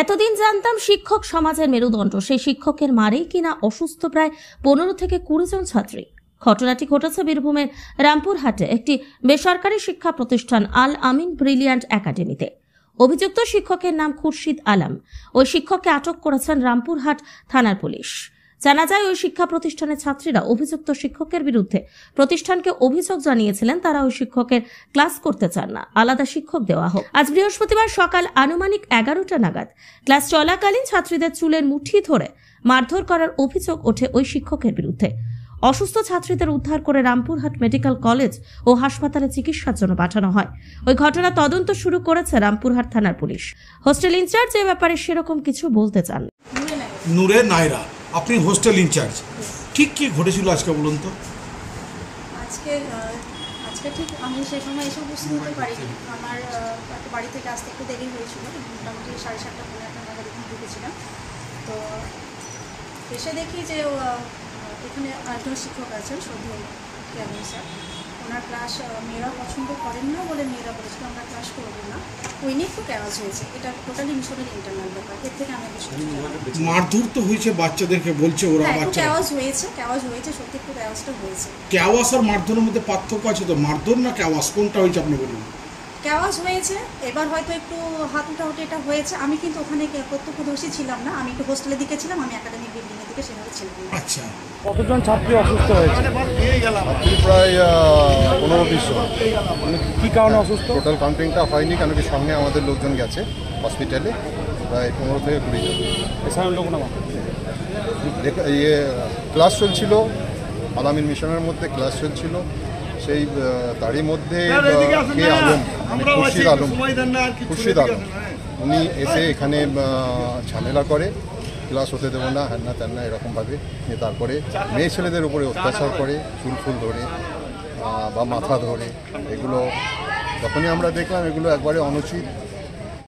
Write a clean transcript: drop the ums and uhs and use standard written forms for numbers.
এতদিন জানতাম শিক্ষক সমাজের মেরুদণ্ড, সেই শিক্ষকের মারেই কিনা অসুস্থ প্রায় 15 থেকে 20 জন ছাত্রী। ঘটনাটি ঘটেছে বীরভূমের রামপুরহাটে একটি বেসরকারি শিক্ষা প্রতিষ্ঠান আল আমিন ব্রিলিয়ান্ট একাডেমিতে। অভিযুক্ত শিক্ষকের নাম খুরশিদ আলম। ওই শিক্ষককে আটক করেছেন রামপুরহাট থানার পুলিশ। জানা যায়, ওই শিক্ষা প্রতিষ্ঠানের ছাত্রীরা অভিযুক্ত শিক্ষকের বিরুদ্ধে প্রতিষ্ঠানকে অভিযোগ জানিয়েছিলেন তারা ওই শিক্ষকের ক্লাস করতে চান না, আলাদা শিক্ষক দেওয়া হোক। আজ বৃহস্পতিবার সকাল আনুমানিক 11টা নাগাদ ক্লাস চলাকালীন ছাত্রীদের চুলের মুঠি ধরে মারধর করার অভিযোগ ওঠে ওই শিক্ষকের বিরুদ্ধে। অসুস্থ ছাত্রীদের উদ্ধার করে রামপুরহাট মেডিকেল কলেজ ও হাসপাতালে চিকিৎসার জন্য পাঠানো হয়। ওই ঘটনা তদন্ত শুরু করেছে রামপুরহাট থানার পুলিশ। হোস্টেল ইনচার্জ এ ব্যাপারে সেরকম কিছু বলতে চান। নূরে নাইরা, আপনি হোস্টেল ইনচার্জ, ঠিক কি ঘটেছিল আজকে বলুন তো? আজকে ঠিক আমি সেই সময় এসে উপস্থিত হতে পারিনি। আমার একটা বাড়ি থেকে আসতে একটু দেরি হয়েছিল, মোটামুটি 7:30 পৌনে 8টা নাগাদ এখানে ঢুকেছিলাম। তো এসে দেখি যে এখানে একজন শিক্ষক আছেন, শ্রদ্ধেয় কেমন স্যার। ওনার ক্লাস মেয়েরা পছন্দ করেন না বলে মেয়েরা বলেছিল আমরা ক্লাস করবো না। ওই নিয়ে একটু ক্যাওয়াজ হয়েছে, এটা টোটালি মিশনের ইন্টারনাল ব্যাপার। এর থেকে আমি মারধর তো হয়েছে বাচ্চাদেরকে, বলছে ওরা বাচ্চা ক্যাওয়াজ হয়েছে, সত্যি একটু ক্যাওয়াজটা হয়েছে। ক্যাওয়াজ আর মারধরের মধ্যে পার্থক্য আছে তো? মারধর না ক্যাওয়াজ, কোনটা হয়েছে আপনি বলুন? ক্যাওয়াজ হয়েছে, এবার হয়তো একটু হাত উঠাউটি এটা হয়েছে। আমি কিন্তু ওখানে প্রত্যক্ষদর্শী ছিলাম না, আমি একটু হোস্টেলের দিকে ছিলাম, আমি একাডেমিক বিল্ডিং এর দিকে সেভাবে ছিলাম। আচ্ছা, কতজন ছাত্রী অসুস্থ হয়েছে? প্রায় 15-20 জন। কি কারণে অসুস্থ? টোটাল কাউন্টিংটা হয়নি, কেন কি সঙ্গে আমাদের লোকজন গেছে হসপিটালে, প্রায় 15 থেকে 20 জন। এছাড়াও লোক না ক্লাস চলছিল, আলামিন মিশনের মধ্যে ক্লাস চলছিল, সেই তারই মধ্যে খুরশিদ আলম উনি এসে এখানে ঝামেলা করে, ক্লাস হতে দেবো না, হ্যান না ত্যান না এরকমভাবে নিয়ে তারপরে মেয়ে ছেলেদের উপরে অত্যাচার করে, চুল ফুল ধরে বা মাথা ধরে। এগুলো যখনই আমরা দেখলাম এগুলো একবারে অনুচিত,